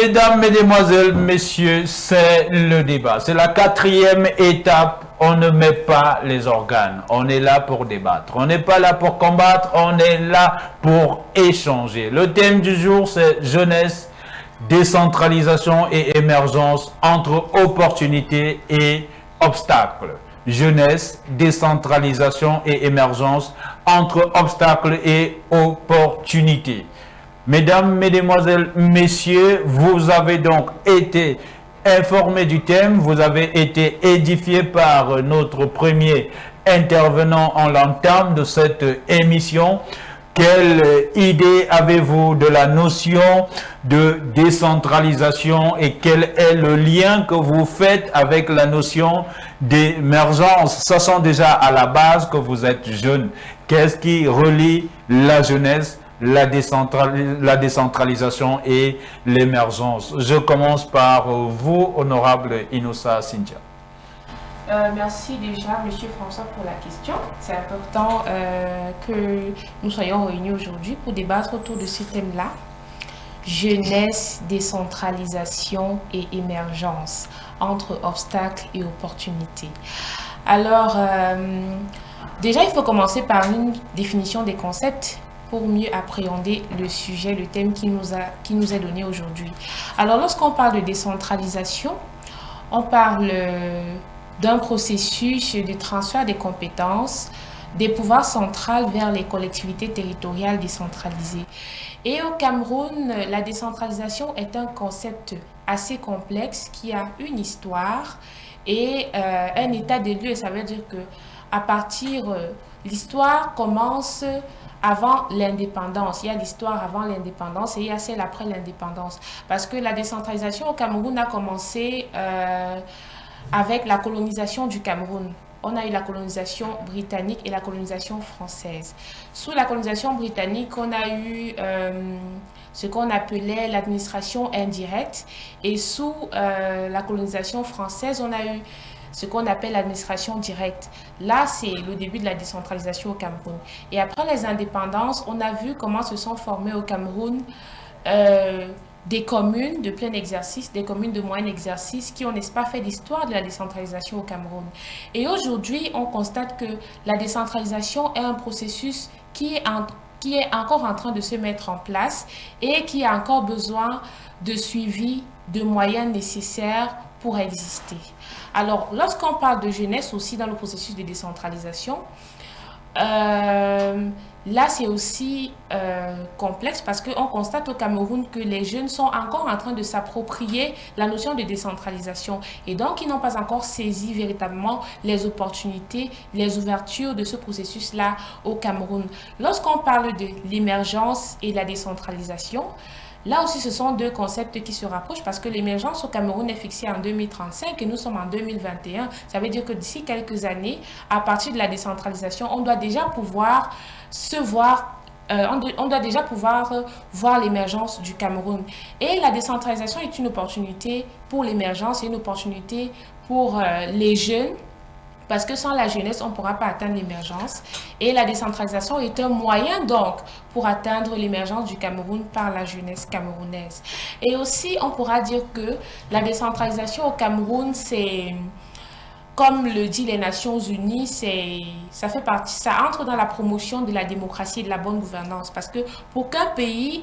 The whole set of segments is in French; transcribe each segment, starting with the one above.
Mesdames, Mesdemoiselles, Messieurs, c'est le débat. C'est la 4e étape. On ne met pas les organes. On est là pour débattre. On n'est pas là pour combattre. On est là pour échanger. Le thème du jour, c'est jeunesse, décentralisation et émergence entre opportunités et obstacles. Jeunesse, décentralisation et émergence entre obstacles et opportunités. Mesdames, Mesdemoiselles, Messieurs, vous avez donc été informés du thème, vous avez été édifiés par notre premier intervenant en l'entame de cette émission. Quelle idée avez-vous de la notion de décentralisation et quel est le lien que vous faites avec la notion d'émergence, sachant déjà à la base que vous êtes jeune? Qu'est-ce qui relie la jeunesse, la décentralisation et l'émergence? Je commence par vous, honorable Inoussa Cynthia. Merci déjà, Monsieur François, pour la question. C'est important que nous soyons réunis aujourd'hui pour débattre autour de ce thème-là. Jeunesse, décentralisation et émergence entre obstacles et opportunités. Alors, déjà, il faut commencer par une définition des concepts pour mieux appréhender le sujet, le thème qui nous est donné aujourd'hui. Alors, lorsqu'on parle de décentralisation, on parle d'un processus de transfert des compétences, des pouvoirs centraux vers les collectivités territoriales décentralisées. Et au Cameroun, la décentralisation est un concept assez complexe qui a une histoire et un état des lieux. Ça veut dire que à partir, l'histoire commence avant l'indépendance. Il y a l'histoire avant l'indépendance et il y a celle après l'indépendance. Parce que la décentralisation au Cameroun a commencé avec la colonisation du Cameroun. On a eu la colonisation britannique et la colonisation française. Sous la colonisation britannique, on a eu ce qu'on appelait l'administration indirecte. Et sous la colonisation française, on a eu ce qu'on appelle l'administration directe. Là, c'est le début de la décentralisation au Cameroun. Et après les indépendances, on a vu comment se sont formées au Cameroun des communes de plein exercice, des communes de moyen exercice qui ont, n'est-ce pas, fait l'histoire de la décentralisation au Cameroun. Et aujourd'hui, on constate que la décentralisation est un processus qui est encore en train de se mettre en place et qui a encore besoin de suivi, de moyens nécessaires pour exister. Alors, lorsqu'on parle de jeunesse aussi dans le processus de décentralisation, là, c'est aussi complexe parce qu'on constate au Cameroun que les jeunes sont encore en train de s'approprier la notion de décentralisation et donc ils n'ont pas encore saisi véritablement les opportunités, les ouvertures de ce processus-là au Cameroun. Lorsqu'on parle de l'émergence et la décentralisation, là aussi, ce sont deux concepts qui se rapprochent parce que l'émergence au Cameroun est fixée en 2035 et nous sommes en 2021. Ça veut dire que d'ici quelques années, à partir de la décentralisation, on doit déjà pouvoir on doit déjà pouvoir voir l'émergence du Cameroun. Et la décentralisation est une opportunité pour l'émergence et une opportunité pour les jeunes. Parce que sans la jeunesse, on ne pourra pas atteindre l'émergence. Et la décentralisation est un moyen donc pour atteindre l'émergence du Cameroun par la jeunesse camerounaise. Et aussi, on pourra dire que la décentralisation au Cameroun, c'est, comme le dit les Nations Unies, ça fait partie, ça entre dans la promotion de la démocratie et de la bonne gouvernance. Parce que pour qu'un pays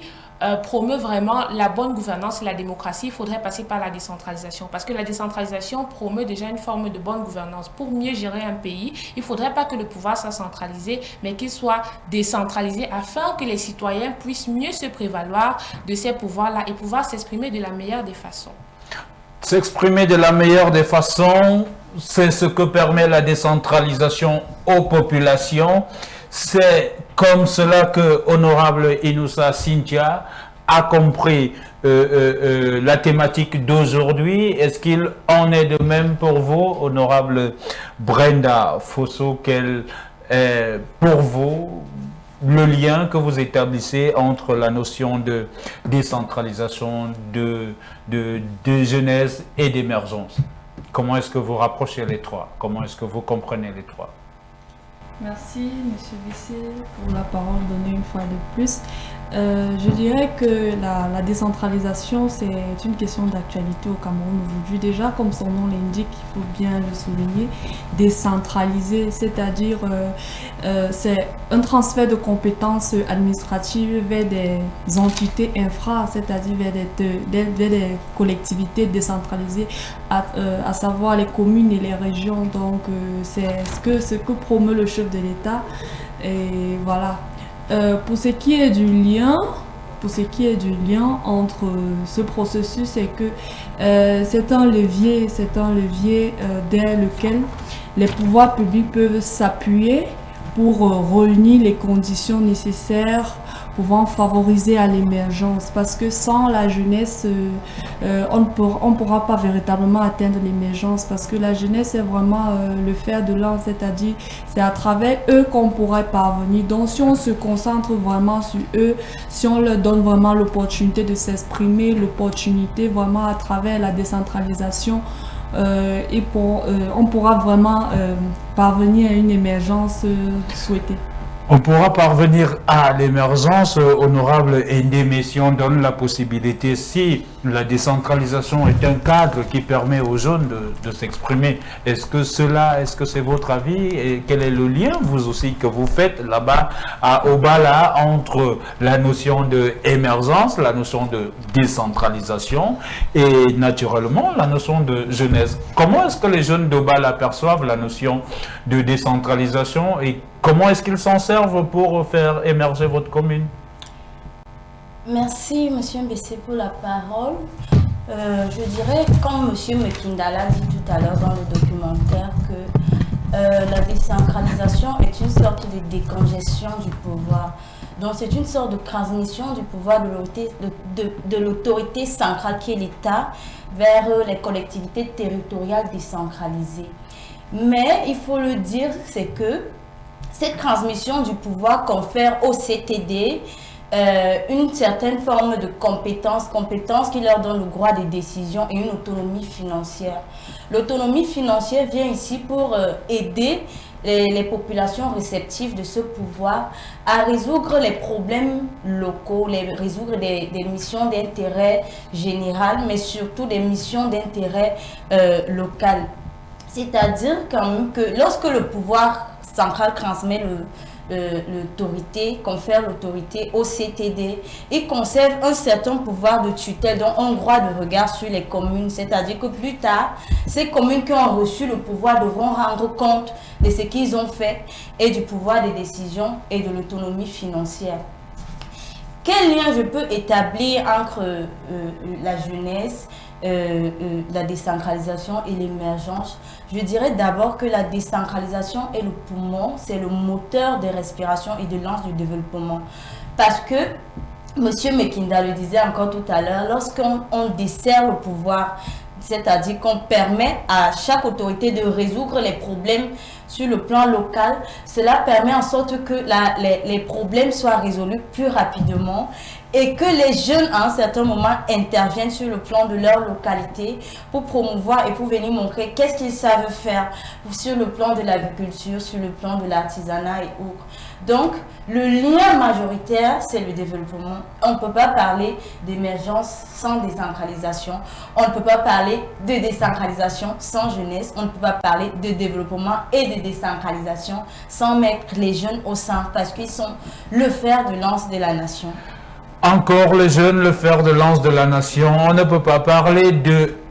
promeut vraiment la bonne gouvernance et la démocratie, il faudrait passer par la décentralisation. Parce que la décentralisation promeut déjà une forme de bonne gouvernance. Pour mieux gérer un pays, il ne faudrait pas que le pouvoir soit centralisé, mais qu'il soit décentralisé afin que les citoyens puissent mieux se prévaloir de ces pouvoirs-là et pouvoir s'exprimer de la meilleure des façons. S'exprimer de la meilleure des façons, c'est ce que permet la décentralisation aux populations. C'est comme cela que Honorable Inoussa Cynthia a compris la thématique d'aujourd'hui. Est-ce qu'il en est de même pour vous, Honorable Brenda Fosso? Quel est pour vous le lien que vous établissez entre la notion de décentralisation, de jeunesse et d'émergence? Comment est-ce que vous rapprochez les trois? Comment est-ce que vous comprenez les trois? Merci, Monsieur Vissé, pour la parole donnée une fois de plus. Je dirais que la décentralisation, c'est une question d'actualité au Cameroun aujourd'hui. Déjà, comme son nom l'indique, il faut bien le souligner, décentraliser, c'est-à-dire c'est un transfert de compétences administratives vers des entités infra, c'est-à-dire vers des collectivités décentralisées, à savoir les communes et les régions. Donc, c'est ce que promeut le chef de l'État. Et voilà. Pour ce qui est du lien entre ce processus, c'est que c'est un levier derrière lequel les pouvoirs publics peuvent s'appuyer pour réunir les conditions nécessaires pouvant favoriser à l'émergence, parce que sans la jeunesse, on ne pourra pas véritablement atteindre l'émergence, parce que la jeunesse est vraiment le fer de lance, c'est-à-dire c'est à travers eux qu'on pourrait parvenir. Donc si on se concentre vraiment sur eux, si on leur donne vraiment l'opportunité de s'exprimer, l'opportunité vraiment à travers la décentralisation, on pourra vraiment parvenir à une émergence souhaitée. On pourra parvenir à l'émergence. Honorable Ndeme, si on donne la possibilité, si la décentralisation est un cadre qui permet aux jeunes de s'exprimer, est-ce que c'est votre avis, et quel est le lien, vous aussi, que vous faites là-bas à Obala entre la notion d'émergence, la notion de décentralisation et naturellement la notion de jeunesse? Comment est-ce que les jeunes d'Obala perçoivent la notion de décentralisation et comment est-ce qu'ils s'en servent pour faire émerger votre commune? Merci, Monsieur Mbessé, pour la parole. Je dirais, comme Monsieur Mekindala dit tout à l'heure dans le documentaire, que la décentralisation est une sorte de décongestion du pouvoir. Donc, c'est une sorte de transmission du pouvoir de l'autorité centrale qui est l'État vers les collectivités territoriales décentralisées. Mais, il faut le dire, c'est que cette transmission du pouvoir confère au CTD une certaine forme de compétence qui leur donne le droit de décision et une autonomie financière. L'autonomie financière vient ici pour aider les populations réceptives de ce pouvoir à résoudre les problèmes locaux, résoudre des missions d'intérêt général, mais surtout des missions d'intérêt local. C'est-à-dire quand même que lorsque le pouvoir central transmet l'autorité, confère l'autorité au CTD, il conserve un certain pouvoir de tutelle, donc un droit de regard sur les communes. C'est-à-dire que plus tard, ces communes qui ont reçu le pouvoir devront rendre compte de ce qu'ils ont fait et du pouvoir des décisions et de l'autonomie financière. Quel lien je peux établir entre la jeunesse, la décentralisation et l'émergence? Je dirais d'abord que la décentralisation est le poumon, c'est le moteur de respiration et de lance du développement. Parce que, M. Mekinda le disait encore tout à l'heure, lorsqu'on dessert le pouvoir, c'est-à-dire qu'on permet à chaque autorité de résoudre les problèmes sur le plan local, cela permet en sorte que les problèmes soient résolus plus rapidement et que les jeunes à un certain moment interviennent sur le plan de leur localité pour promouvoir et pour venir montrer qu'est-ce qu'ils savent faire sur le plan de l'agriculture, sur le plan de l'artisanat et autres. Donc, le lien majoritaire, c'est le développement. On ne peut pas parler d'émergence sans décentralisation. On ne peut pas parler de décentralisation sans jeunesse. On ne peut pas parler de développement et de décentralisation sans mettre les jeunes au centre parce qu'ils sont le fer de lance de la nation. Encore les jeunes, le fer de lance de la nation. On ne peut pas parler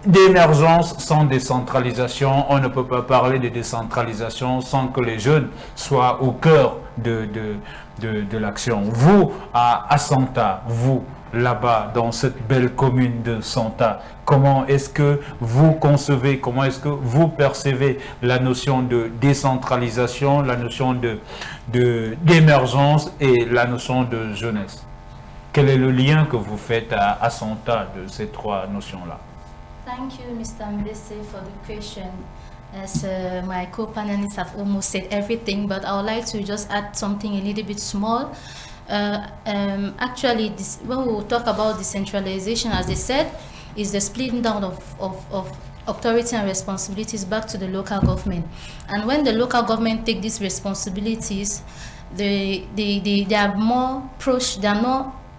d'émergence sans décentralisation. On ne peut pas parler de décentralisation sans que les jeunes soient au cœur de l'action. Vous, à Santa, vous, là-bas, dans cette belle commune de Santa, comment est-ce que vous concevez, comment est-ce que vous percevez la notion de décentralisation, la notion d'émergence et la notion de jeunesse? Quel est le lien que vous faites à Santa de ces trois notions-là? Thank you, Mr. Mbese, for the question. As my co-panelists have almost said everything, but I would like to just add something a little bit small. Actually, when we talk about decentralization, as they said, is the splitting down of authority and responsibilities back to the local government. And when the local government take these responsibilities, they are more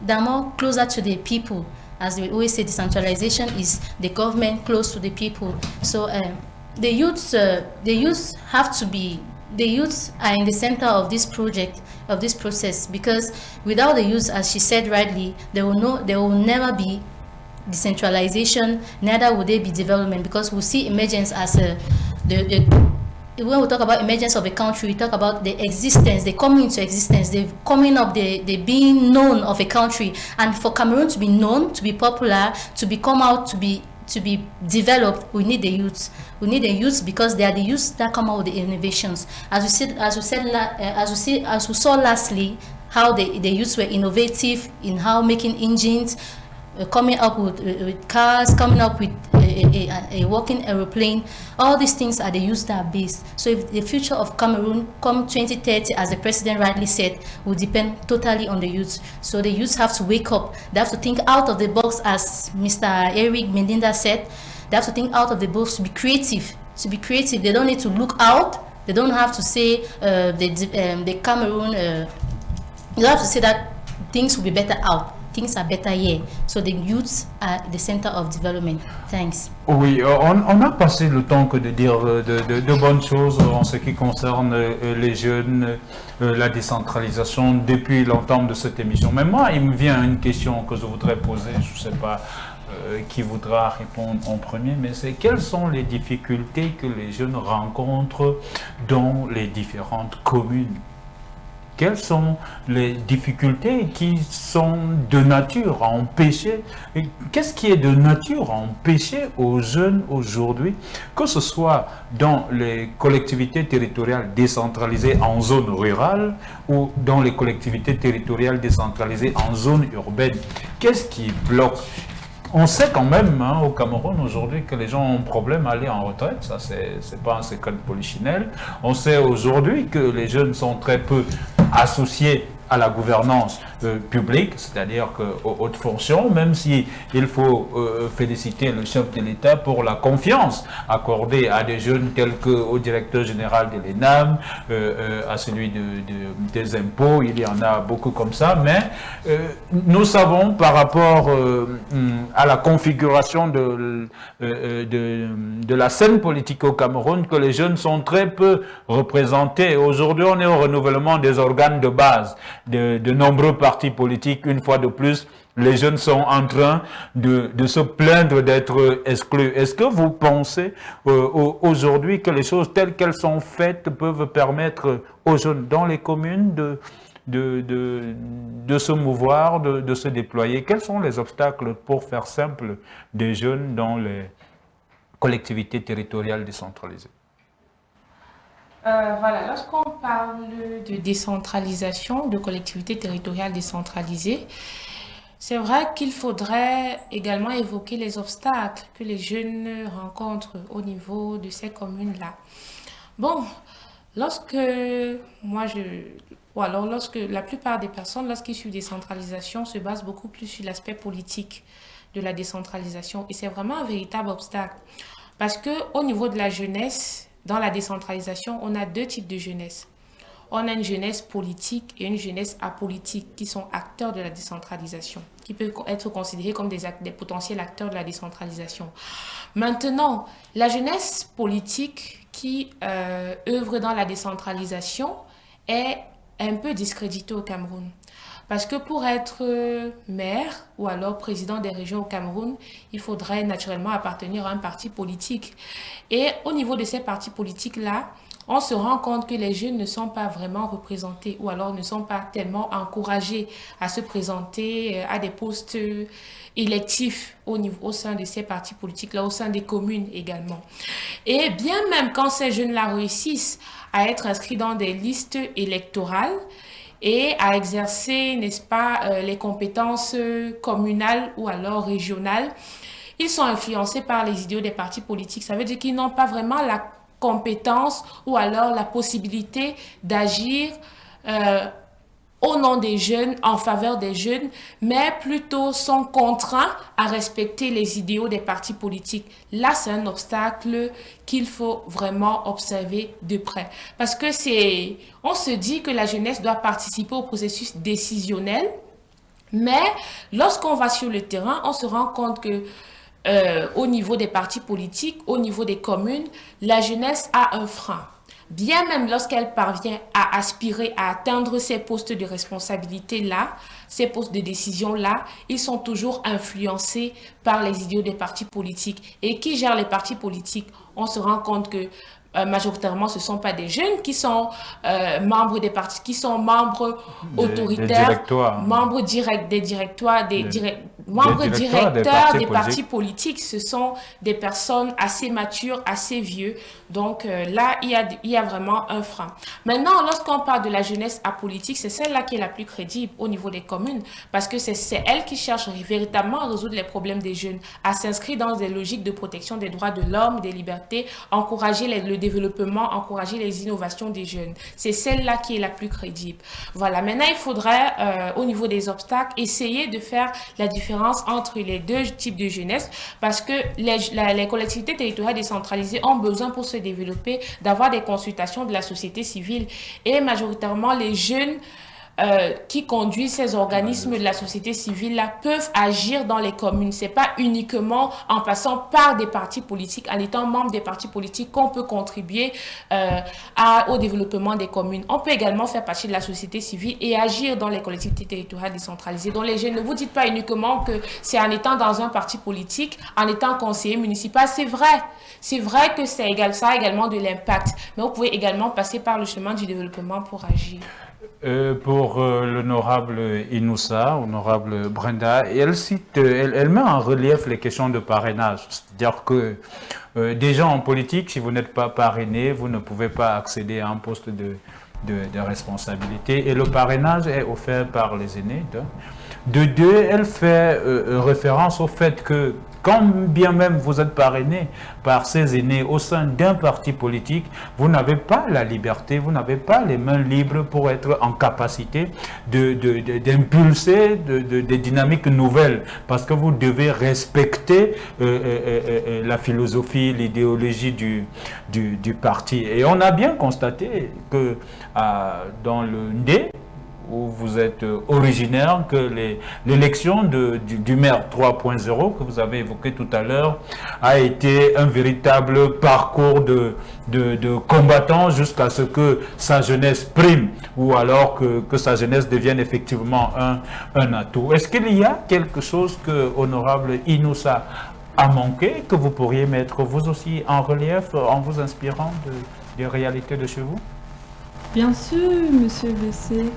more closer to the people. As we always say, decentralization is the government close to the people. So the youths are in the center of this project, of this process, because without the youth, as she said rightly, there will never be decentralization, neither will there be development, because we see emergence as when we talk about emergence of a country, we talk about the existence, they come into existence, they coming up, they being known of a country. And for Cameroon to be known, to be popular, to become out, to be developed, we need the youth. We need the youth because they are the youth that come out with the innovations. As we saw lastly, how the youth were innovative in how making engines, coming up with cars, coming up with a working aeroplane. All these things are the youth that are based. So if the future of Cameroon come 2030, as the president rightly said, will depend totally on the youth. So the youth have to wake up. They have to think out of the box, as Mr. Eric Mendinda said. They have to think out of the box to be creative. To be creative, they don't need to look out. They don't have to say the Cameroon. You have to say that things will be better out. Things are better here. So the youths are the center of development. Thanks. Oui, on a passé le temps que de dire de bonnes choses en ce qui concerne les jeunes, la décentralisation depuis l'entame de cette émission. Mais moi, il me vient une question que je voudrais poser, je ne sais pas qui voudra répondre en premier, mais c'est quelles sont les difficultés que les jeunes rencontrent dans les différentes communes? Quelles sont les difficultés qui sont de nature à empêcher? Qu'est-ce qui est de nature à empêcher aux jeunes aujourd'hui, que ce soit dans les collectivités territoriales décentralisées en zone rurale ou dans les collectivités territoriales décentralisées en zone urbaine? Qu'est-ce qui bloque? On sait quand même au Cameroun aujourd'hui que les gens ont un problème à aller en retraite, ça c'est pas un secret de polichinelle. On sait aujourd'hui que les jeunes sont très peu associés à la gouvernance publique, c'est-à-dire qu'aux hautes fonctions, même si il faut féliciter le chef de l'État pour la confiance accordée à des jeunes tels qu'au directeur général de l'ENAM, à celui des impôts, il y en a beaucoup comme ça, mais nous savons par rapport à la configuration de la scène politique au Cameroun que les jeunes sont très peu représentés. Aujourd'hui, on est au renouvellement des organes de base de nombreux partis politiques. Une fois de plus, les jeunes sont en train de se plaindre d'être exclus. Est-ce que vous pensez aujourd'hui que les choses telles qu'elles sont faites peuvent permettre aux jeunes dans les communes de se mouvoir, de se déployer? Quels sont les obstacles, pour faire simple, des jeunes dans les collectivités territoriales décentralisées? Voilà, lorsqu'on parle de décentralisation, de collectivités territoriales décentralisées, c'est vrai qu'il faudrait également évoquer les obstacles que les jeunes rencontrent au niveau de ces communes-là. Bon, lorsque la plupart des personnes, lorsqu'ils suivent décentralisation, se basent beaucoup plus sur l'aspect politique de la décentralisation. Et c'est vraiment un véritable obstacle. Parce qu'au niveau de la jeunesse, dans la décentralisation, on a deux types de jeunesse. On a une jeunesse politique et une jeunesse apolitique qui sont acteurs de la décentralisation, qui peuvent être considérés comme des potentiels acteurs de la décentralisation. Maintenant, la jeunesse politique qui œuvre dans la décentralisation est un peu discréditée au Cameroun. Parce que pour être maire ou alors président des régions au Cameroun, il faudrait naturellement appartenir à un parti politique. Et au niveau de ces partis politiques-là, on se rend compte que les jeunes ne sont pas vraiment représentés ou alors ne sont pas tellement encouragés à se présenter à des postes électifs au sein de ces partis politiques-là, au sein des communes également. Et bien même quand ces jeunes-là réussissent à être inscrits dans des listes électorales, et à exercer, n'est-ce pas, les compétences communales ou alors régionales, ils sont influencés par les idéaux des partis politiques. Ça veut dire qu'ils n'ont pas vraiment la compétence ou alors la possibilité d'agir au nom des jeunes, en faveur des jeunes, mais plutôt sont contraints à respecter les idéaux des partis politiques. Là, c'est un obstacle qu'il faut vraiment observer de près. Parce que on se dit que la jeunesse doit participer au processus décisionnel, Mais lorsqu'on va sur le terrain, on se rend compte que au niveau des partis politiques, au niveau des communes, la jeunesse a un frein. Bien même lorsqu'elle parvient à aspirer à atteindre ces postes de responsabilité-là, ces postes de décision-là, ils sont toujours influencés par les idéaux des partis politiques. Et qui gère les partis politiques? On se rend compte que majoritairement, ce ne sont pas des jeunes qui sont membres des partis, qui sont membres autoritaires, membres directs des directoires, membres directeurs des partis politiques. Ce sont des personnes assez matures, assez vieux. Donc là, il y a vraiment un frein. Maintenant, lorsqu'on parle de la jeunesse apolitique, c'est celle-là qui est la plus crédible au niveau des communes, parce que c'est elle qui cherche véritablement à résoudre les problèmes des jeunes, à s'inscrire dans des logiques de protection des droits de l'homme, des libertés, encourager le développement, encourager les innovations des jeunes. C'est celle-là qui est la plus crédible. Voilà. Maintenant, il faudrait, au niveau des obstacles, essayer de faire la différence entre les deux types de jeunesse, parce que les collectivités territoriales décentralisées ont besoin pour se développer d'avoir des consultations de la société civile. Et majoritairement, les jeunes qui conduisent ces organismes de la société civile là peuvent agir dans les communes. C'est pas uniquement en passant par des partis politiques, en étant membre des partis politiques qu'on peut contribuer au développement des communes. On peut également faire partie de la société civile et agir dans les collectivités territoriales décentralisées. Donc les jeunes, ne vous dites pas uniquement que c'est en étant dans un parti politique, en étant conseiller municipal. C'est vrai que ça a également de l'impact, mais vous pouvez également passer par le chemin du développement pour agir. Pour l'honorable Inoussa, honorable Brenda, elle met en relief les questions de parrainage. C'est-à-dire que déjà en politique, si vous n'êtes pas parrainé, vous ne pouvez pas accéder à un poste de responsabilité. Et le parrainage est offert par les aînés. De deux, elle fait référence au fait que quand bien même vous êtes parrainé par ces aînés au sein d'un parti politique, vous n'avez pas la liberté, vous n'avez pas les mains libres pour être en capacité d'impulser des dynamiques nouvelles, parce que vous devez respecter la philosophie, l'idéologie du parti. Et on a bien constaté que dans le Ndé, où vous êtes originaire, que l'élection du maire 3.0 que vous avez évoqué tout à l'heure a été un véritable parcours de combattant jusqu'à ce que sa jeunesse prime, ou alors que sa jeunesse devienne effectivement un atout. Est-ce qu'il y a quelque chose que honorable Inoussa a manqué, que vous pourriez mettre vous aussi en relief en vous inspirant des réalités de chez vous? Bien sûr, monsieur BC.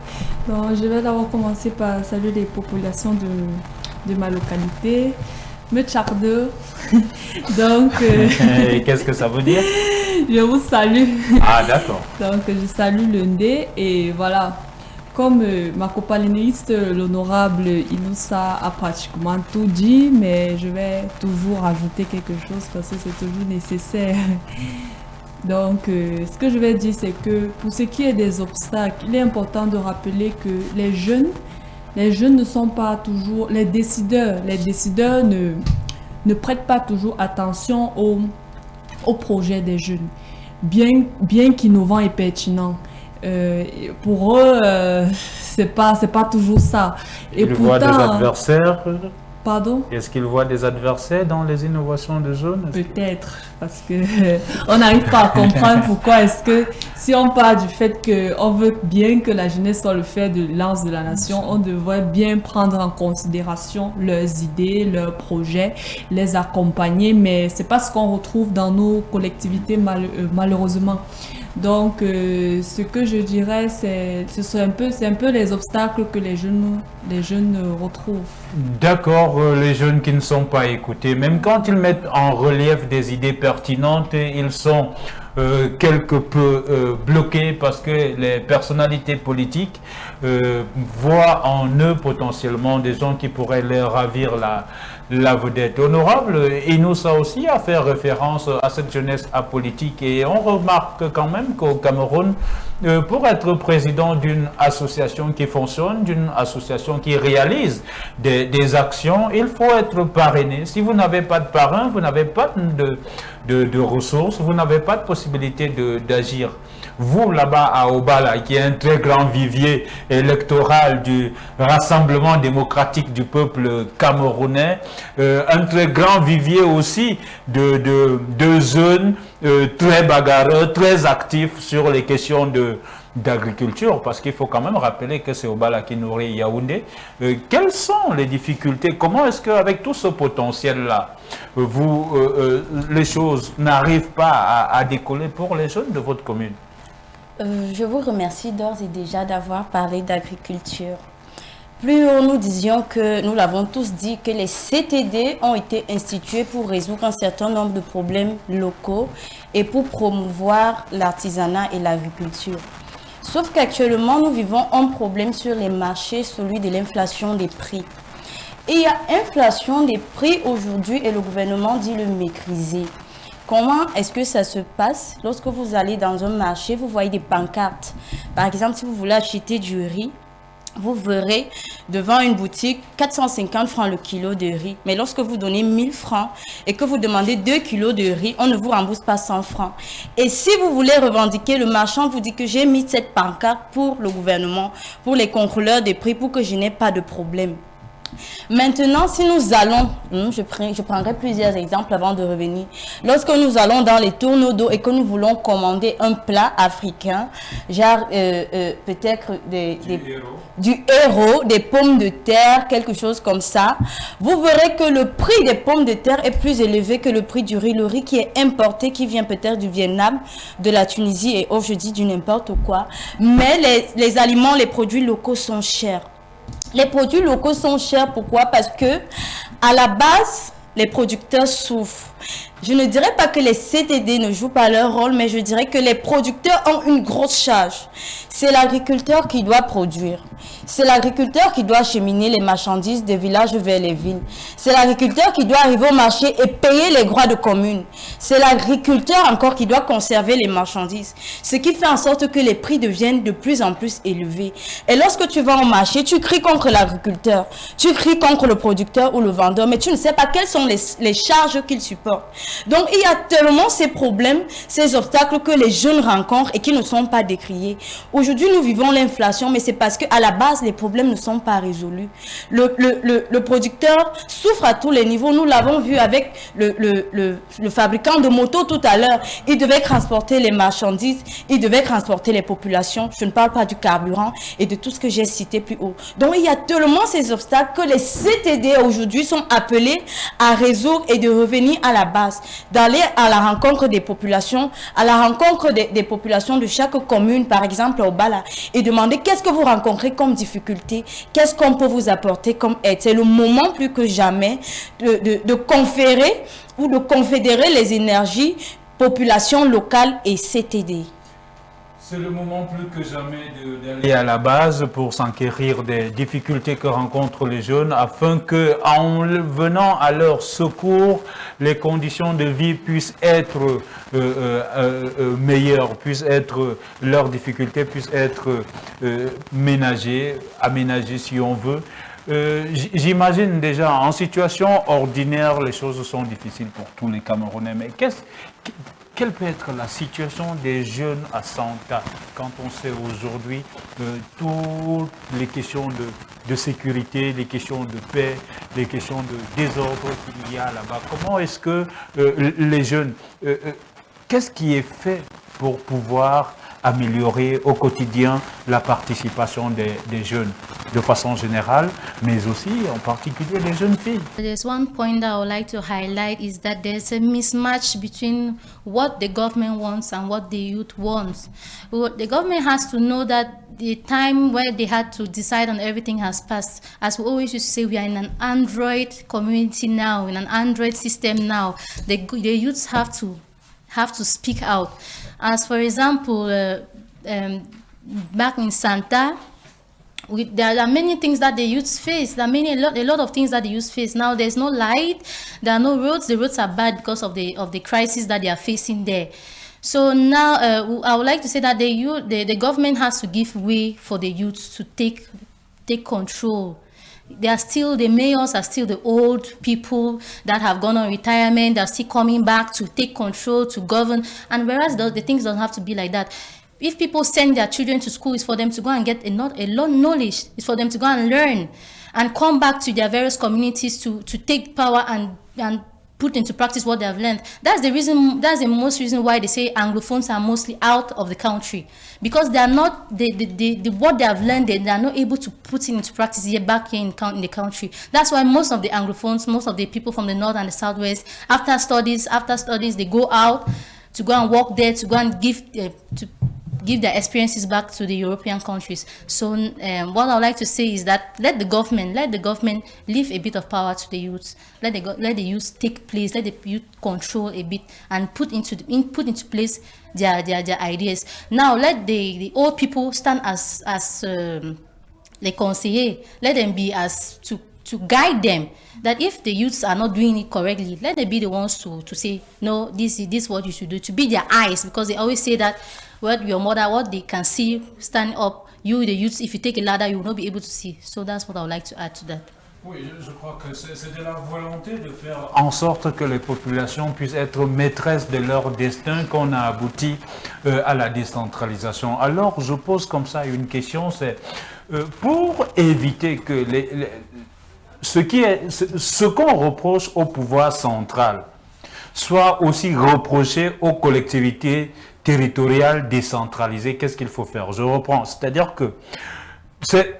Donc, je vais d'abord commencer par saluer les populations de ma localité, Mecharde. Donc, qu'est-ce que ça veut dire? Je vous salue. Ah, d'accord. Donc, je salue le Ndé et voilà. Comme ma copalénéiste, l'honorable Inoussa a pratiquement tout dit, mais je vais toujours ajouter quelque chose parce que c'est toujours nécessaire. Donc, ce que je vais dire, c'est que pour ce qui est des obstacles, il est important de rappeler que les jeunes ne sont pas toujours les décideurs. Les décideurs ne prêtent pas toujours attention au projet des jeunes, bien qu'innovants et pertinents. Pour eux, c'est pas toujours ça. Et ils voient des adversaires. Pardon? Est-ce qu'ils voient des adversaires dans les innovations de jeunes? Peut-être, parce que on n'arrive pas à comprendre pourquoi est-ce que, si on parle du fait qu'on veut bien que la jeunesse soit le fer de lance de la nation, on devrait bien prendre en considération leurs idées, leurs projets, les accompagner, mais c'est pas ce qu'on retrouve dans nos collectivités malheureusement. Donc, ce que je dirais, c'est un peu les obstacles que les jeunes retrouvent. D'accord, les jeunes qui ne sont pas écoutés, même quand ils mettent en relief des idées pertinentes, ils sont quelque peu bloqués parce que les personnalités politiques voient en eux potentiellement des gens qui pourraient leur ravir la vedette. Honorable Inoussa aussi a fait référence à cette jeunesse apolitique et on remarque quand même qu'au Cameroun, pour être président d'une association qui fonctionne, d'une association qui réalise des actions, il faut être parrainé. Si vous n'avez pas de parrain, vous n'avez pas de ressources, vous n'avez pas de possibilité d'agir. vous là-bas à Obala, qui est un très grand vivier électoral du Rassemblement démocratique du peuple camerounais, un très grand vivier aussi de jeunes très bagarreux, très actifs sur les questions d'agriculture, parce qu'il faut quand même rappeler que c'est Obala qui nourrit Yaoundé. Quelles sont les difficultés? Comment est-ce qu'avec tout ce potentiel-là, les choses n'arrivent pas à décoller pour les jeunes de votre commune? Je vous remercie d'ores et déjà d'avoir parlé d'agriculture. Plus haut, nous disions que, nous l'avons tous dit, que les CTD ont été institués pour résoudre un certain nombre de problèmes locaux et pour promouvoir l'artisanat et l'agriculture. Sauf qu'actuellement, nous vivons un problème sur les marchés, celui de l'inflation des prix. Et il y a inflation des prix aujourd'hui et le gouvernement dit le maîtriser. Comment est-ce que ça se passe? Lorsque vous allez dans un marché, vous voyez des pancartes. Par exemple, si vous voulez acheter du riz, vous verrez devant une boutique 450 francs le kilo de riz. Mais lorsque vous donnez 1000 francs et que vous demandez 2 kilos de riz, on ne vous rembourse pas 100 francs. Et si vous voulez revendiquer, le marchand vous dit que j'ai mis cette pancarte pour le gouvernement, pour les contrôleurs des prix, pour que je n'ai pas de problème. Maintenant, si nous allons, je prendrai plusieurs exemples avant de revenir. Lorsque nous allons dans les tourneaux d'eau et que nous voulons commander un plat africain, genre peut-être du héros, des pommes de terre, quelque chose comme ça, vous verrez que le prix des pommes de terre est plus élevé que le prix du riz. Le riz qui est importé, qui vient peut-être du Vietnam, de la Tunisie et je dis du n'importe quoi. Mais les aliments, les produits locaux sont chers. Les produits locaux sont chers, pourquoi? Parce que à la base, les producteurs souffrent. Je ne dirais pas que les CTD ne jouent pas leur rôle, mais je dirais que les producteurs ont une grosse charge. C'est l'agriculteur qui doit produire. C'est l'agriculteur qui doit acheminer les marchandises des villages vers les villes. C'est l'agriculteur qui doit arriver au marché et payer les droits de commune. C'est l'agriculteur encore qui doit conserver les marchandises. Ce qui fait en sorte que les prix deviennent de plus en plus élevés. Et lorsque tu vas au marché, tu cries contre l'agriculteur. Tu cries contre le producteur ou le vendeur, mais tu ne sais pas quelles sont les charges qu'il supporte. Donc, il y a tellement ces problèmes, ces obstacles que les jeunes rencontrent et qui ne sont pas décriés. Aujourd'hui, nous vivons l'inflation, mais c'est parce qu'à la base, les problèmes ne sont pas résolus. Le producteur souffre à tous les niveaux. Nous l'avons vu avec le fabricant de motos tout à l'heure. Il devait transporter les marchandises, il devait transporter les populations. Je ne parle pas du carburant et de tout ce que j'ai cité plus haut. Donc, il y a tellement ces obstacles que les CTD aujourd'hui sont appelés à résoudre et de revenir à la base, d'aller à la rencontre des populations, à la rencontre des populations de chaque commune, par exemple au Bala, et demander qu'est-ce que vous rencontrez comme difficulté, qu'est-ce qu'on peut vous apporter comme aide. C'est le moment plus que jamais de conférer ou de confédérer les énergies, population locale et CTD. C'est le moment plus que jamais d'aller à la base pour s'enquérir des difficultés que rencontrent les jeunes afin que, en venant à leur secours, les conditions de vie puissent être meilleures, leurs difficultés puissent être aménagées si on veut. J'imagine déjà, en situation ordinaire, les choses sont difficiles pour tous les Camerounais, mais quelle peut être la situation des jeunes à Santa quand on sait aujourd'hui toutes les questions de sécurité, les questions de paix, les questions de désordre qu'il y a là-bas? Comment est-ce que les jeunes, qu'est-ce qui est fait pour pouvoir améliorer au quotidien la participation des jeunes de façon générale, mais aussi en particulier les jeunes filles? There's one point that I would like to highlight is that there's a mismatch between what the government wants and what the youth wants. The government has to know that the time where they had to decide on everything has passed. As we always used to say, we are in an Android community now, in an Android system now. The youths have to speak out. As for example, back in Santa, there are many things that the youth face. There are a lot of things that the youth face. Now there's no light, there are no roads. The roads are bad because of the crisis that they are facing there. So now I would like to say that the government has to give way for the youth to take control. The mayors are still the old people that have gone on retirement. They're still coming back to take control, to govern. And whereas the things don't have to be like that. if people send their children to school, it's for them to go and get a lot knowledge. It's for them to go and learn and come back to their various communities to take power and put into practice what they have learned. That's the reason. That's the most reason why they say Anglophones are mostly out of the country, because they are not what they have learned. They are not able to put it into practice here back here in the country. That's why most of the Anglophones, most of the people from the north and the southwest, after studies, they go out to go and work there, to go and give their experiences back to the European countries. So what I would like to say is that let the government leave a bit of power to the youth. Let the youth take place. Let the youth control a bit and put into place their ideas. Now let the old people stand as les conseillers. Let them be as to guide them, that if the youths are not doing it correctly, let them be the ones to say, no, this is what you should do, to be their eyes, because they always say that what your mother, what they can see stand up, you the youths, if you take a ladder, you will not be able to see. So that's what I would like to add to that. Oui, je crois que c'est de la volonté de faire en sorte que les populations puissent être maîtresses de leur destin qu'on a abouti à la décentralisation. Alors, je pose comme ça une question, c'est pour éviter que ce qu'on reproche au pouvoir central soit aussi reproché aux collectivités territoriales décentralisées, qu'est-ce qu'il faut faire? Je reprends, c'est-à-dire que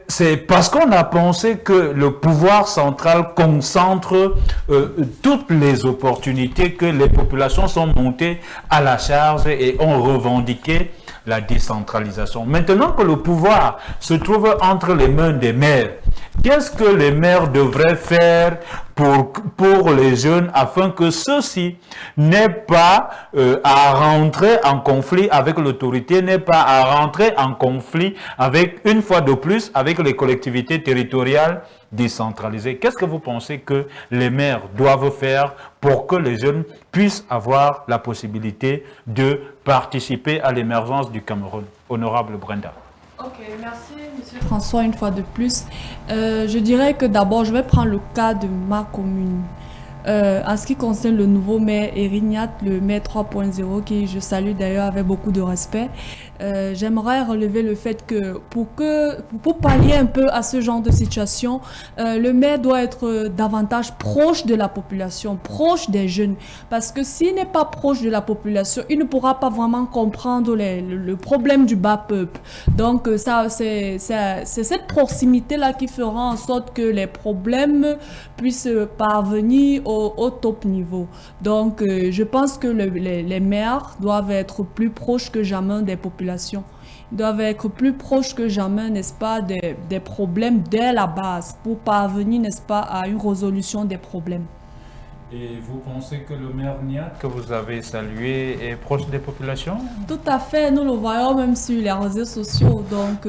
c'est parce qu'on a pensé que le pouvoir central concentre toutes les opportunités que les populations sont montées à la charge et ont revendiqué la décentralisation. Maintenant que le pouvoir se trouve entre les mains des maires, qu'est-ce que les maires devraient faire pour les jeunes afin que ceux-ci n'aient pas à rentrer en conflit avec l'autorité, n'aient pas à rentrer en conflit avec, une fois de plus, avec les collectivités territoriales décentralisées? Qu'est-ce que vous pensez que les maires doivent faire pour que les jeunes puissent avoir la possibilité de participer à l'émergence du Cameroun? Honorable Brenda. Ok, merci Monsieur François une fois de plus. Je dirais que d'abord, je vais prendre le cas de ma commune. En ce qui concerne le nouveau maire Erignat, le maire 3.0, qui je salue d'ailleurs avec beaucoup de respect, j'aimerais relever le fait que pour pallier un peu à ce genre de situation, le maire doit être davantage proche de la population, proche des jeunes, parce que s'il n'est pas proche de la population, il ne pourra pas vraiment comprendre le problème du bas peuple. Donc ça, c'est cette proximité-là qui fera en sorte que les problèmes puissent parvenir au top niveau. Donc je pense que les maires doivent être plus proches que jamais des populations. Ils doivent être plus proches que jamais, n'est-ce pas, des problèmes dès la base pour parvenir, n'est-ce pas, à une résolution des problèmes. Et vous pensez que le maire Niat, que vous avez salué, est proche des populations? Tout à fait, nous le voyons même sur les réseaux sociaux. Donc,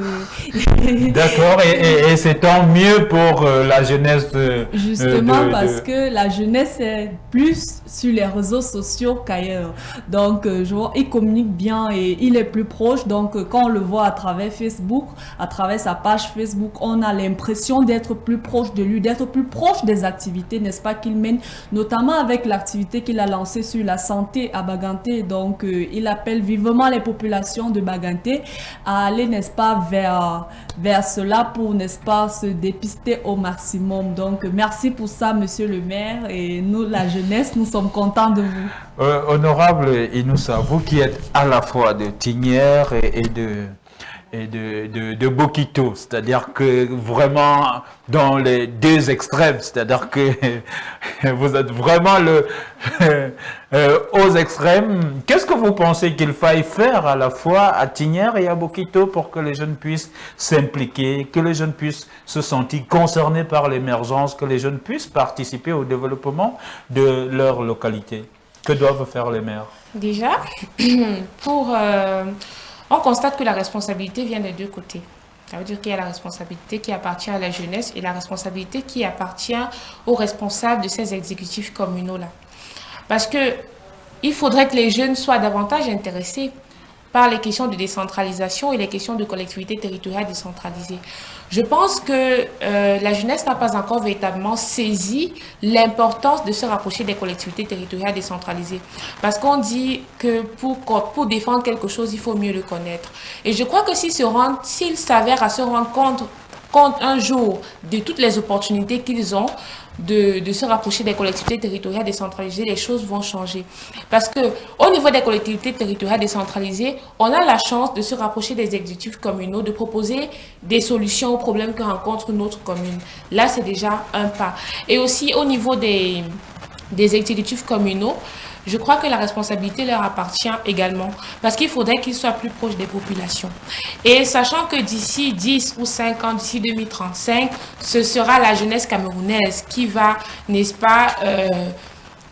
d'accord, et c'est tant mieux pour la jeunesse. Justement, parce que la jeunesse est plus sur les réseaux sociaux qu'ailleurs. Donc, je vois, il communique bien et il est plus proche. Donc, quand on le voit à travers Facebook, à travers sa page Facebook, on a l'impression d'être plus proche de lui, d'être plus proche des activités, n'est-ce pas, qu'il mène, notamment avec l'activité qu'il a lancée sur la santé à Baganté. Donc, il appelle vivement les populations de Baganté à aller, n'est-ce pas, vers cela pour, n'est-ce pas, se dépister au maximum. Donc, merci pour ça, monsieur le maire. Et nous, la jeunesse, nous sommes contents de vous. Honorable Inoussa, vous qui êtes à la fois de Tignière et de Bokito, c'est-à-dire que vraiment dans les deux extrêmes, c'est-à-dire que vous êtes vraiment aux extrêmes. Qu'est-ce que vous pensez qu'il faille faire à la fois à Tignière et à Bokito pour que les jeunes puissent s'impliquer, que les jeunes puissent se sentir concernés par l'émergence, que les jeunes puissent participer au développement de leur localité? Que doivent faire les maires? Déjà, on constate que la responsabilité vient des deux côtés. Ça veut dire qu'il y a la responsabilité qui appartient à la jeunesse et la responsabilité qui appartient aux responsables de ces exécutifs communaux-là. Parce que il faudrait que les jeunes soient davantage intéressés par les questions de décentralisation et les questions de collectivité territoriale décentralisée. Je pense que la jeunesse n'a pas encore véritablement saisi l'importance de se rapprocher des collectivités territoriales décentralisées. Parce qu'on dit que pour défendre quelque chose, il faut mieux le connaître. Et je crois que s'ils s'avèrent à se rendre compte un jour de toutes les opportunités qu'ils ont, de se rapprocher des collectivités territoriales décentralisées, les choses vont changer. Parce que au niveau des collectivités territoriales décentralisées, on a la chance de se rapprocher des exécutifs communaux, de proposer des solutions aux problèmes que rencontre notre commune. Là, c'est déjà un pas. Et aussi au niveau des exécutifs communaux, je crois que la responsabilité leur appartient également parce qu'il faudrait qu'ils soient plus proches des populations. Et sachant que d'ici 10 ou 5 ans, d'ici 2035, ce sera la jeunesse camerounaise qui va, n'est-ce pas,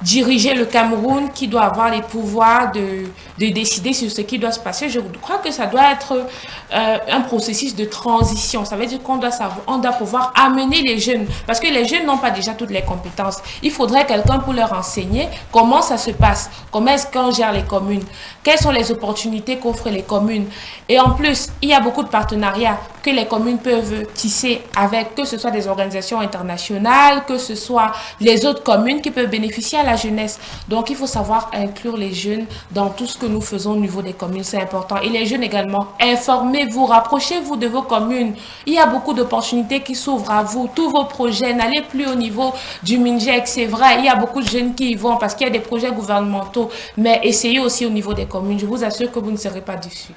diriger le Cameroun, qui doit avoir les pouvoirs de décider sur ce qui doit se passer. Je crois que ça doit être un processus de transition. Ça veut dire qu'on doit pouvoir amener les jeunes, parce que les jeunes n'ont pas déjà toutes les compétences. Il faudrait quelqu'un pour leur enseigner comment ça se passe, comment est-ce qu'on gère les communes, quelles sont les opportunités qu'offrent les communes. Et en plus, il y a beaucoup de partenariats que les communes peuvent tisser avec, que ce soit des organisations internationales, que ce soit les autres communes qui peuvent bénéficier à la jeunesse. Donc, il faut savoir inclure les jeunes dans tout ce que nous faisons au niveau des communes. C'est important. Et les jeunes également, informez-vous, rapprochez-vous de vos communes. Il y a beaucoup d'opportunités qui s'ouvrent à vous. Tous vos projets, n'allez plus au niveau du MINJEC. C'est vrai, il y a beaucoup de jeunes qui y vont parce qu'il y a des projets gouvernementaux. Mais essayez aussi au niveau des communes. Je vous assure que vous ne serez pas déçus.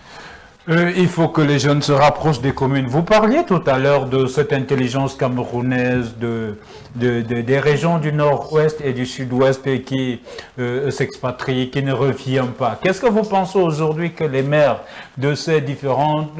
Il faut que les jeunes se rapprochent des communes. Vous parliez tout à l'heure de cette intelligence camerounaise, des régions du nord-ouest et du sud-ouest qui s'expatrient, qui ne reviennent pas. Qu'est-ce que vous pensez aujourd'hui que les maires de ces différentes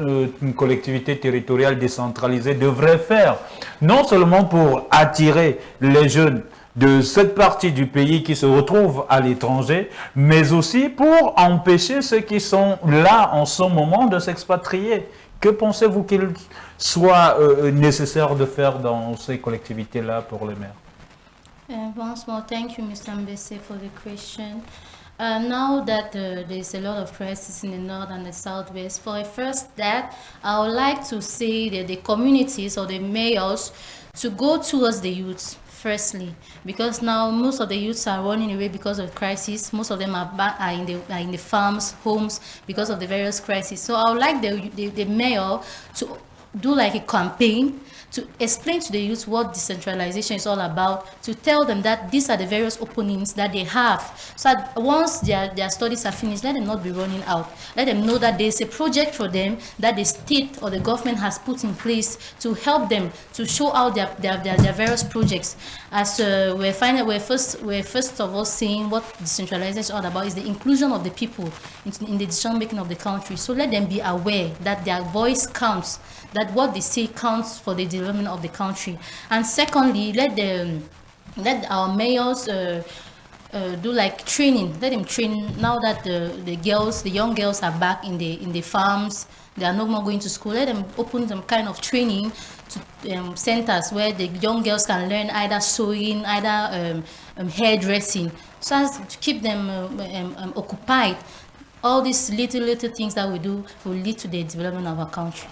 collectivités territoriales décentralisées devraient faire, non seulement pour attirer les jeunes de cette partie du pays qui se retrouvent à l'étranger, mais aussi pour empêcher ceux qui sont là en ce moment de s'expatrier? Que pensez-vous qu'il soit nécessaire de faire dans ces collectivités-là pour les maires? Once more, thank you, Mr. Mbese, for the question. Now that there's a lot of crisis in the north and the southwest, for a first step, I would like to say that the communities or the mayors to go towards the youths. Firstly, because now most of the youths are running away because of crisis. Most of them are in the farms, homes, because of the various crises. So I would like the mayor to do like a campaign to explain to the youth what decentralization is all about, to tell them that these are the various openings that they have. So that once their studies are finished, let them not be running out. Let them know that there's a project for them that the state or the government has put in place to help them to show out their various projects. As we're first of all seeing what decentralization is all about is the inclusion of the people in the decision making of the country. So let them be aware that their voice counts, that what they say counts for the development of the country. And secondly, let our mayors do like training. Let them train now that the young girls are back in the farms. They are no more going to school. Let them open some kind of training to centers where the young girls can learn either sewing, either hairdressing, so as to keep them occupied. All these little things that we do will lead to the development of our country.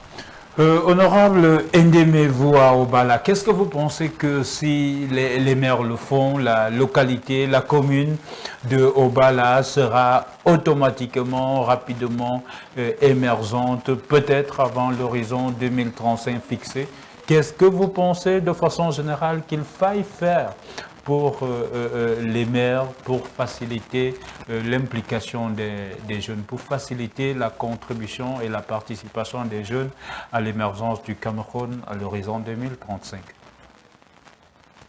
Honorable Ndeme-vous à Obala, qu'est-ce que vous pensez que si les maires le font, la localité, la commune de Obala sera automatiquement, rapidement émergente, peut-être avant l'horizon 2035 fixé? Qu'est-ce que vous pensez de façon générale qu'il faille faire pour les maires, pour faciliter l'implication des jeunes, pour faciliter la contribution et la participation des jeunes à l'émergence du Cameroun à l'horizon 2035?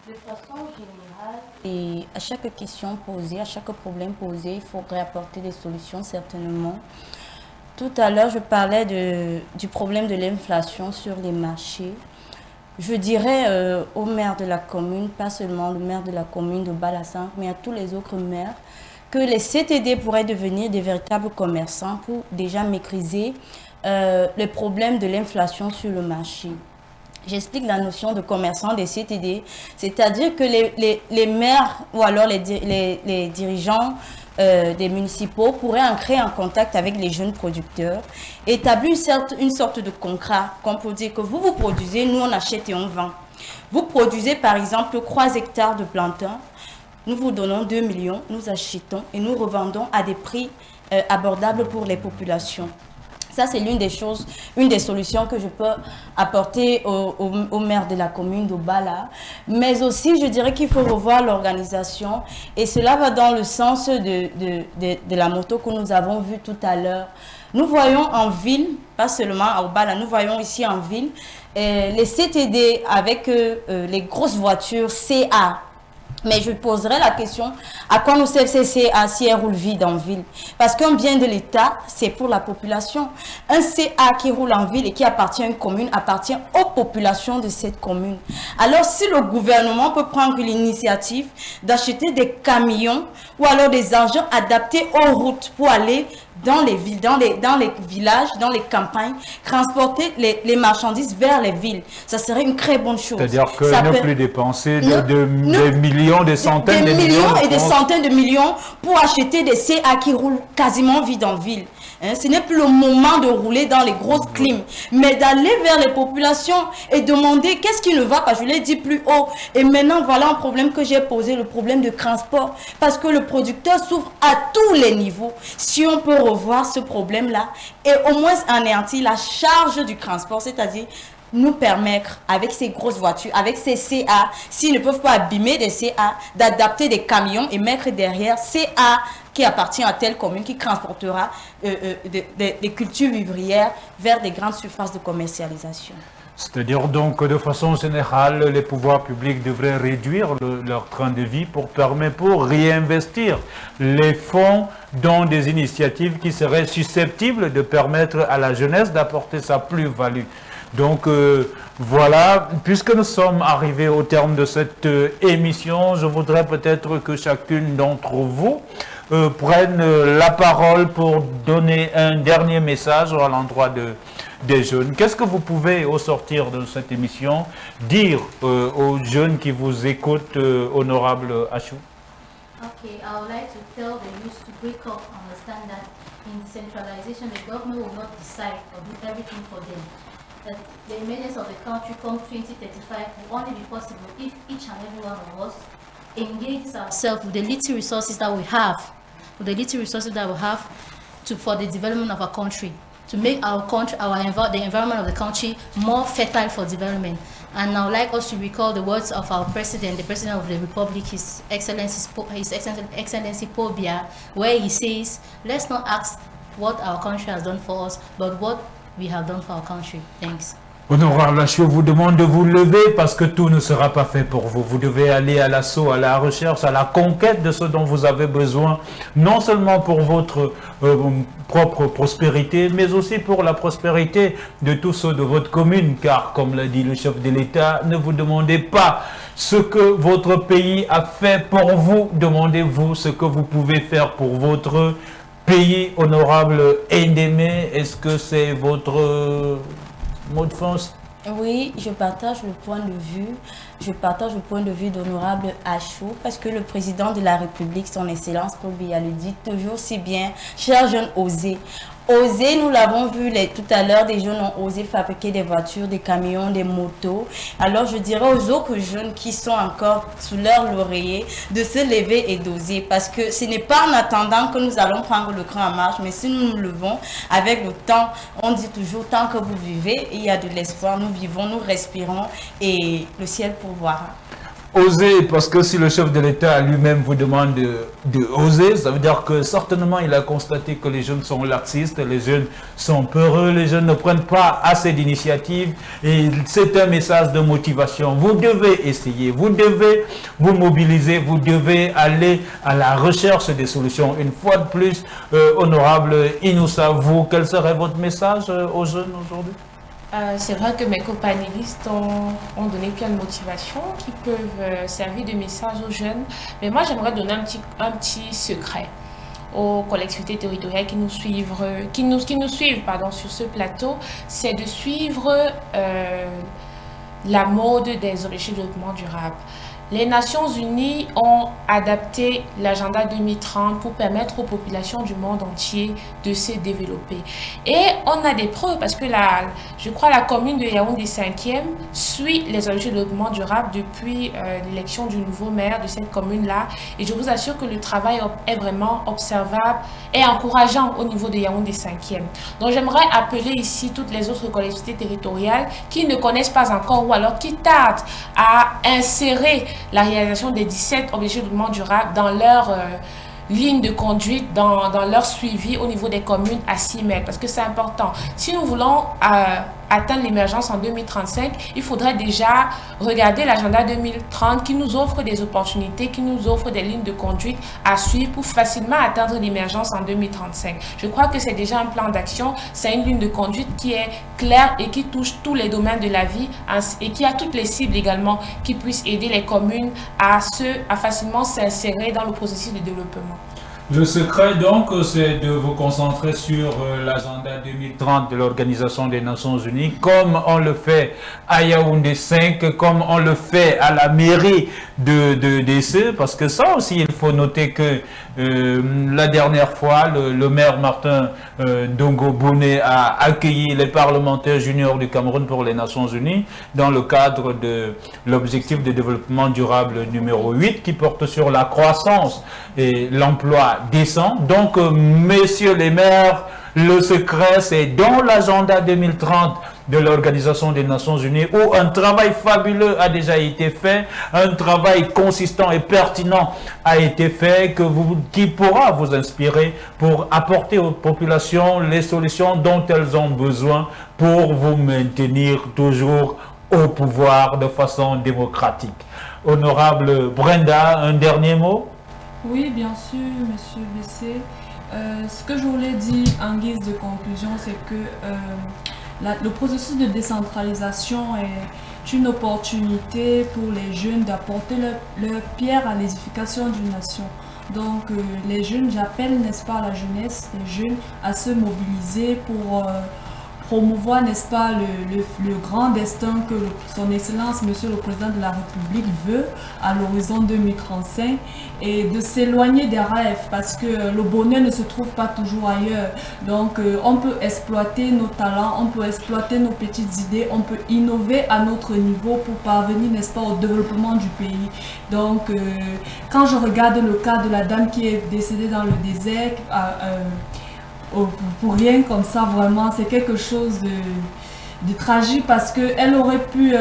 De façon générale, et à chaque question posée, à chaque problème posé, il faudrait apporter des solutions certainement. Tout à l'heure, je parlais du problème de l'inflation sur les marchés. Je dirais au maire de la commune, pas seulement le maire de la commune de Bala-5, mais à tous les autres maires, que les CTD pourraient devenir des véritables commerçants pour déjà maîtriser les problèmes de l'inflation sur le marché. J'explique la notion de commerçant des CTD, c'est-à-dire que les maires ou alors les dirigeants des municipaux pourraient entrer en contact avec les jeunes producteurs, établir une sorte de contrat qu'on peut dire que vous produisez, nous on achète et on vend. Vous produisez par exemple 3 hectares de plantain, nous vous donnons 2 millions, nous achetons et nous revendons à des prix abordables pour les populations. Ça, c'est l'une des choses, une des solutions que je peux apporter au maire de la commune d'Obala. Mais aussi, je dirais qu'il faut revoir l'organisation. Et cela va dans le sens de la moto que nous avons vue tout à l'heure. Nous voyons en ville, pas seulement à Obala, nous voyons ici en ville, les CTD avec les grosses voitures CA. Mais je poserai la question, à quoi nous servent ces CA si elles roulent vide en ville? Parce qu'un bien de l'État, c'est pour la population. Un CA qui roule en ville et qui appartient à une commune, appartient aux populations de cette commune. Alors si le gouvernement peut prendre l'initiative d'acheter des camions ou alors des engins adaptés aux routes pour aller dans les villes, dans les villages, dans les campagnes, transporter les marchandises vers les villes. Ça serait une très bonne chose. C'est-à-dire que ne plus dépenser des millions, des centaines de millions et des centaines de millions pour acheter des CA qui roulent quasiment vide en ville. Hein, ce n'est plus le moment de rouler dans les grosses clims, mais d'aller vers les populations et demander qu'est-ce qui ne va pas. Je l'ai dit plus haut. Et maintenant, voilà un problème que j'ai posé, le problème de transport. Parce que le producteur souffre à tous les niveaux. Si on peut revoir ce problème-là et au moins anéantir la charge du transport, c'est-à-dire nous permettre, avec ces grosses voitures, avec ces CA, s'ils ne peuvent pas abîmer des CA, d'adapter des camions et mettre derrière CA qui appartient à telle commune qui transportera des cultures vivrières vers des grandes surfaces de commercialisation. C'est-à-dire donc que de façon générale, les pouvoirs publics devraient réduire leur train de vie pour réinvestir les fonds dans des initiatives qui seraient susceptibles de permettre à la jeunesse d'apporter sa plus-value. Donc voilà, puisque nous sommes arrivés au terme de cette émission, je voudrais peut-être que chacune d'entre vous prenne la parole pour donner un dernier message à l'endroit des jeunes. Qu'est-ce que vous pouvez, au sortir de cette émission, dire aux jeunes qui vous écoutent, honorable Achou? Okay, I would like to tell the youth to wake up and understand that in decentralization, the government will not decide or do everything for them. That the emergence of the country come 2035 will only be possible if each and every one of us engages ourselves with the little resources that we have, for the development of our country, to make our country, the environment of the country more fertile for development. And I would like us to recall the words of our president, the president of the republic, His Excellency Paul Biya, where he says, let's not ask what our country has done for us, but what we have done for our country. Thanks. Honorable Achou vous demande de vous lever parce que tout ne sera pas fait pour vous. Vous devez aller à l'assaut, à la recherche, à la conquête de ce dont vous avez besoin, non seulement pour votre propre prospérité, mais aussi pour la prospérité de tous ceux de votre commune. Car, comme l'a dit le chef de l'État, ne vous demandez pas ce que votre pays a fait pour vous, demandez-vous ce que vous pouvez faire pour votre pays. Honorable Ndeme, est-ce que c'est votre mot de France? Oui, je partage le point de vue. Je partage le point de vue d'honorable Achou parce que le président de la République, son Excellence Paul Biya, le dit toujours si bien, chers jeunes, osez. Oser, nous l'avons vu tout à l'heure, des jeunes ont osé fabriquer des voitures, des camions, des motos. Alors je dirais aux autres jeunes qui sont encore sous leur laurier de se lever et d'oser, parce que ce n'est pas en attendant que nous allons prendre le train en marche, mais si nous nous levons avec le temps, on dit toujours tant que vous vivez, il y a de l'espoir, nous vivons, nous respirons et le ciel pourvoira. Oser, parce que si le chef de l'État lui-même vous demande de oser, ça veut dire que certainement il a constaté que les jeunes sont laxistes, les jeunes sont peureux, les jeunes ne prennent pas assez d'initiatives et c'est un message de motivation. Vous devez essayer, vous devez vous mobiliser, vous devez aller à la recherche des solutions. Une fois de plus, honorable Inoussa, vous, quel serait votre message aux jeunes aujourd'hui? C'est vrai que mes copanélistes ont donné plein de motivations qui peuvent servir de message aux jeunes. Mais moi, j'aimerais donner un petit secret aux collectivités territoriales qui nous suivent, sur ce plateau. C'est de suivre la mode des objectifs de développement durable. Les Nations Unies ont adapté l'agenda 2030 pour permettre aux populations du monde entier de se développer. Et on a des preuves parce que je crois la commune de Yaoundé 5e suit les objectifs de développement durable depuis l'élection du nouveau maire de cette commune-là. Et je vous assure que le travail est vraiment observable et encourageant au niveau de Yaoundé 5e. Donc j'aimerais appeler ici toutes les autres collectivités territoriales qui ne connaissent pas encore ou alors qui tardent à insérer la réalisation des 17 objectifs de développement durable dans leur ligne de conduite, dans leur suivi au niveau des communes à 6 mètres. Parce que c'est important. Si nous voulons atteindre l'émergence en 2035, il faudrait déjà regarder l'agenda 2030 qui nous offre des opportunités, qui nous offre des lignes de conduite à suivre pour facilement atteindre l'émergence en 2035. Je crois que c'est déjà un plan d'action, c'est une ligne de conduite qui est claire et qui touche tous les domaines de la vie et qui a toutes les cibles également qui puissent aider les communes à facilement s'insérer dans le processus de développement. Le secret, donc, c'est de vous concentrer sur l'agenda 2030 de l'Organisation des Nations Unies, comme on le fait à Yaoundé 5, comme on le fait à la mairie de DC, parce que ça aussi, il faut noter que la dernière fois, le maire Martin Dongo Bouné a accueilli les parlementaires juniors du Cameroun pour les Nations Unies dans le cadre de l'objectif de développement durable numéro 8 qui porte sur la croissance et l'emploi décent. Donc, messieurs les maires, le secret, c'est dans l'agenda 2030 de l'Organisation des Nations Unies où un travail fabuleux a déjà été fait, un travail consistant et pertinent a été fait qui pourra vous inspirer pour apporter aux populations les solutions dont elles ont besoin pour vous maintenir toujours au pouvoir de façon démocratique. Honorable Brenda, un dernier mot? Oui, bien sûr, monsieur BC. Ce que je voulais dire en guise de conclusion, c'est que le processus de décentralisation est une opportunité pour les jeunes d'apporter leur pierre à l'édification d'une nation. Donc les jeunes, j'appelle, n'est-ce pas, la jeunesse, les jeunes à se mobiliser pour promouvoir, n'est-ce pas, le grand destin que son Excellence, Monsieur le Président de la République veut à l'horizon 2035 et de s'éloigner des rêves parce que le bonheur ne se trouve pas toujours ailleurs. Donc on peut exploiter nos talents, on peut exploiter nos petites idées, on peut innover à notre niveau pour parvenir, n'est-ce pas, au développement du pays. Donc quand je regarde le cas de la dame qui est décédée dans le désert, pour rien comme ça, vraiment, c'est quelque chose de tragique parce qu'elle aurait pu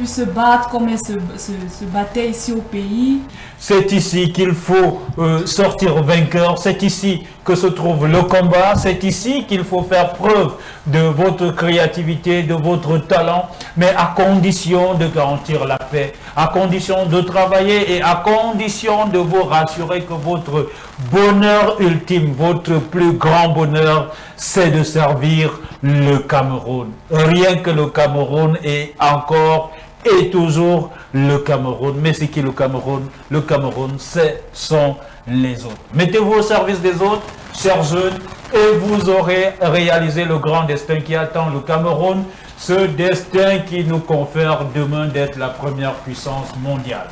se battre comme elle se battait ici au pays. C'est ici qu'il faut sortir vainqueur, c'est ici que se trouve le combat, c'est ici qu'il faut faire preuve de votre créativité, de votre talent, mais à condition de garantir la paix, à condition de travailler et à condition de vous rassurer que votre bonheur ultime, votre plus grand bonheur, c'est de servir le Cameroun. Rien que le Cameroun est encore et toujours le Cameroun. Mais c'est qui le Cameroun? Le Cameroun, ce sont les autres. Mettez-vous au service des autres, chers jeunes, et vous aurez réalisé le grand destin qui attend le Cameroun, ce destin qui nous confère demain d'être la première puissance mondiale.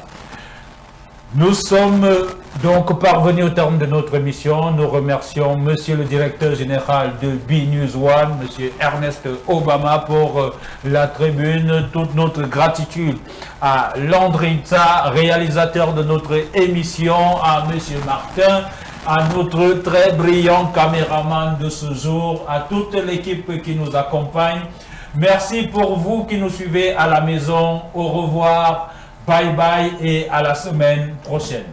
Nous sommes donc parvenus au terme de notre émission. Nous remercions Monsieur le Directeur Général de B-News One, Monsieur Ernest Obama, pour la tribune. Toute notre gratitude à Landrita, réalisateur de notre émission, à Monsieur Martin, à notre très brillant caméraman de ce jour, à toute l'équipe qui nous accompagne. Merci pour vous qui nous suivez à la maison. Au revoir. Bye bye et à la semaine prochaine.